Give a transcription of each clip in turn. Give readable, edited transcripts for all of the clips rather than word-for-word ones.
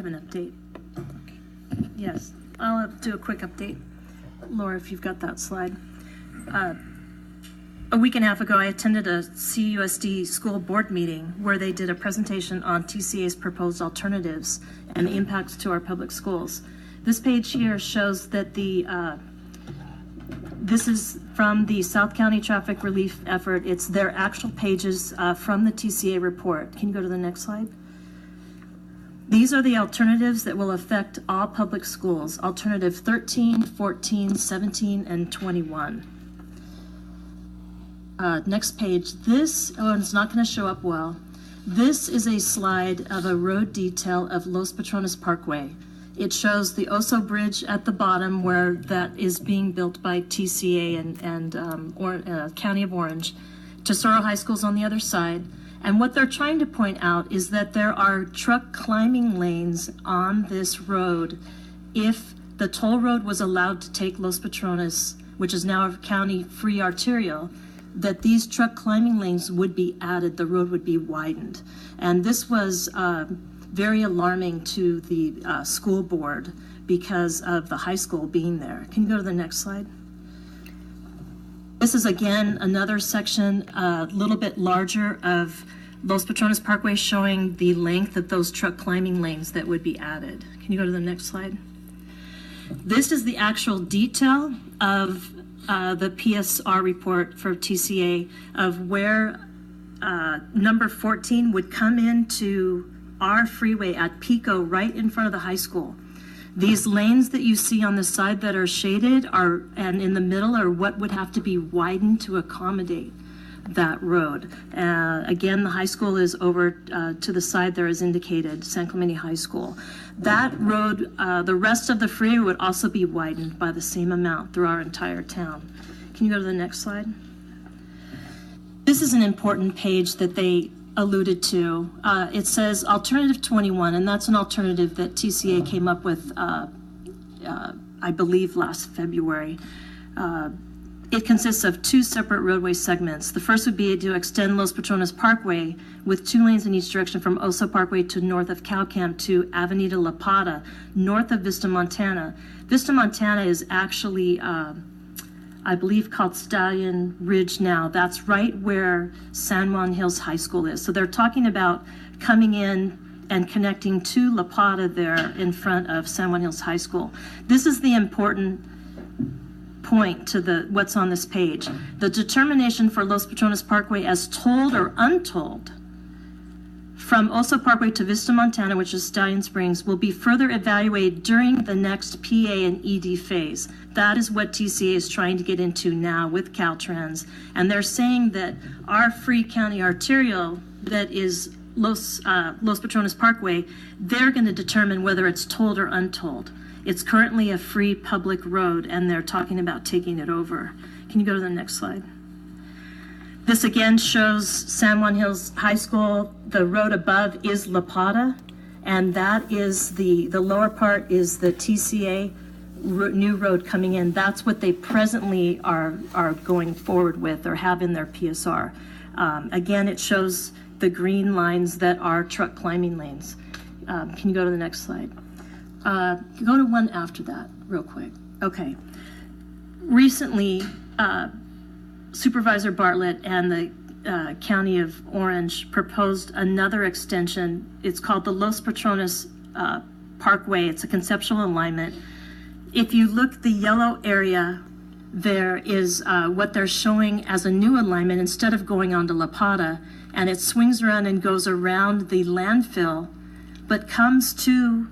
an update. Yes, I'll do a quick update. Laura, if you've got that slide. A week and a half ago, I attended a CUSD school board meeting where they did a presentation on TCA's proposed alternatives and the impacts to our public schools. This page here shows that this is from the South County Traffic Relief Effort. It's their actual pages from the TCA report. Can you go to the next slide? These are the alternatives that will affect all public schools. Alternative 13, 14, 17, and 21. Next page. This, it's not going to show up well. This is a slide of a road detail of Los Patrones Parkway. It shows the Oso Bridge at the bottom where that is being built by TCA and County of Orange. Tesoro High School's on the other side. And what they're trying to point out is that there are truck climbing lanes on this road. If the toll road was allowed to take Los Patrones, which is now a county free arterial, that these truck climbing lanes would be added, the road would be widened. And this was very alarming to the school board because of the high school being there. Can you go to the next slide? This is again another section, a little bit larger, of Los Patrones Parkway, showing the length of those truck climbing lanes that would be added. Can you go to the next slide? This is the actual detail of the PSR report for TCA of where number 14 would come into our freeway at Pico right in front of the high school. These lanes that you see on the side that are shaded and in the middle are what would have to be widened to accommodate that road. Again, the high school is over to the side there as indicated, San Clemente High School. That road, the rest of the freeway would also be widened by the same amount through our entire town. Can you go to the next slide? This is an important page that they alluded to. It says alternative 21, and that's an alternative that TCA came up with, I believe, last February. It consists of two separate roadway segments. The first would be to extend Los Patrones Parkway with 2 lanes in each direction from Oso Parkway to north of CalCamp to Avenida La Pata, north of Vista Montana. Vista Montana is actually, I believe, called Stallion Ridge now. That's right where San Juan Hills High School is. So they're talking about coming in and connecting to La Pata there in front of San Juan Hills High School. This is the important point to what's on this page. The determination for Los Patrones Parkway as tolled or untolled from Oso Parkway to Vista Montana, which is Stallion Springs, will be further evaluated during the next PA and ED phase. That is what TCA is trying to get into now with Caltrans. And they're saying that our free county arterial that is Los Patrones Parkway, they're going to determine whether it's tolled or untolled. It's currently a free public road, and they're talking about taking it over. Can you go to the next slide? This again shows San Juan Hills High School. The road above is La Pata, and that is the lower part is the TCA new road coming in. That's what they presently are going forward with or have in their PSR. Again, it shows the green lines that are truck climbing lanes. Can you go to the next slide? Go to one after that real quick. Okay. Recently, Supervisor Bartlett and the County of Orange proposed another extension. It's called the Los Patrones Parkway. It's a conceptual alignment. If you look, the yellow area there is what they're showing as a new alignment instead of going on to La Pata, and it swings around and goes around the landfill, but comes to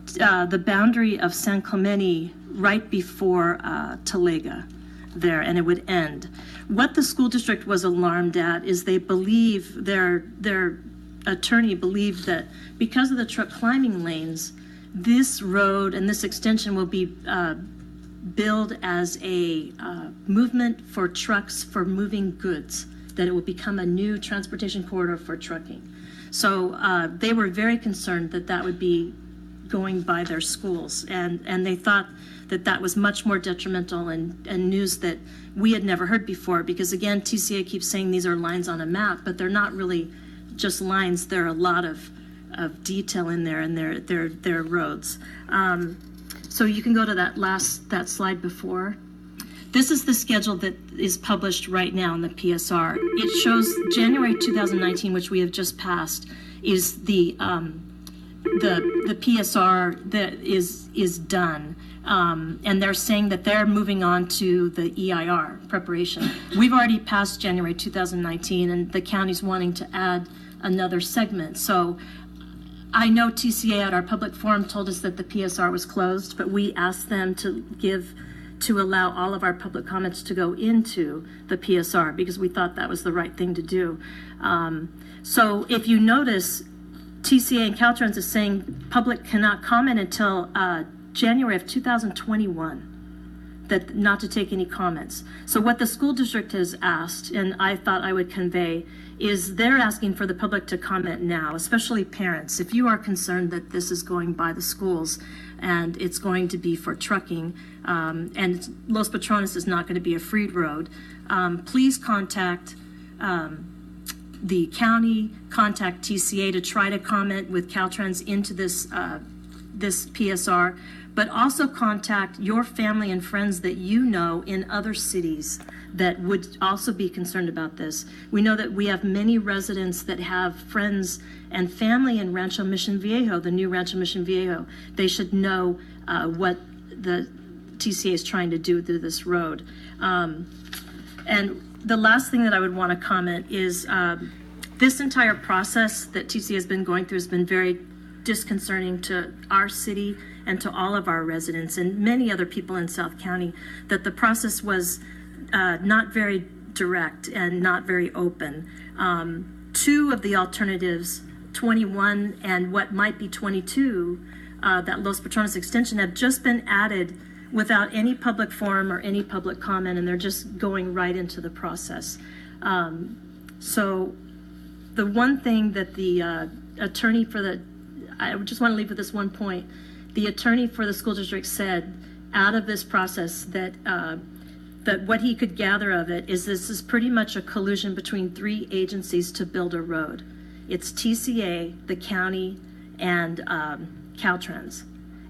the boundary of San Clemente right before Talega there, and it would end. What the school district was alarmed at is they believe, their attorney believed that because of the truck climbing lanes, this road and this extension will be billed as a movement for trucks for moving goods, that it will become a new transportation corridor for trucking. So they were very concerned that that would be going by their schools, and they thought that that was much more detrimental and news that we had never heard before, because again, TCA keeps saying these are lines on a map, but they're not really just lines. There are a lot of of detail in there in their roads. So you can go to that slide before. This is the schedule that is published right now in the PSR. It shows January 2019, which we have just passed, is the PSR that is done. And they're saying that they're moving on to the EIR preparation. We've already passed January 2019, and the county's wanting to add another segment. So I know TCA at our public forum told us that the PSR was closed, but we asked them to allow all of our public comments to go into the PSR because we thought that was the right thing to do. So if you notice, TCA and Caltrans is saying public cannot comment until January of 2021, that not to take any comments. So what the school district has asked, and I thought I would convey, is they're asking for the public to comment now, especially parents. If you are concerned that this is going by the schools and it's going to be for trucking, and Los Patrones is not going to be a free road, please contact the county, contact TCA to try to comment with Caltrans into this PSR, but also contact your family and friends that you know in other cities that would also be concerned about this. We know that we have many residents that have friends and family in Rancho Mission Viejo, the new Rancho Mission Viejo. They should know what the TCA is trying to do through this road. And the last thing that I would want to comment is this entire process that TCA has been going through has been very disconcerting to our city and to all of our residents and many other people in South County, that the process was not very direct and not very open. Two of the alternatives, 21 and what might be 22, that Los Patrones extension, have just been added without any public forum or any public comment, and they're just going right into the process. So the one thing that the attorney for the, I just want to leave with this one point. The attorney for the school district said out of this process that that what he could gather of it is this is pretty much a collusion between three agencies to build a road. It's TCA, the county, and Caltrans.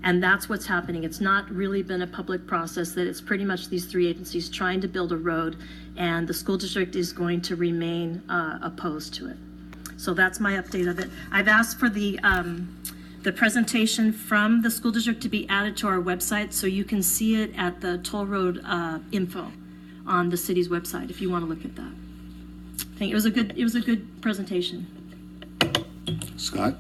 And that's what's happening. It's not really been a public process, that it's pretty much these three agencies trying to build a road, and the school district is going to remain opposed to it. So that's my update of it. I've asked for the presentation from the school district to be added to our website, so you can see it at the toll road info on the city's website if you want to look at that. I think it was a good presentation. Scott?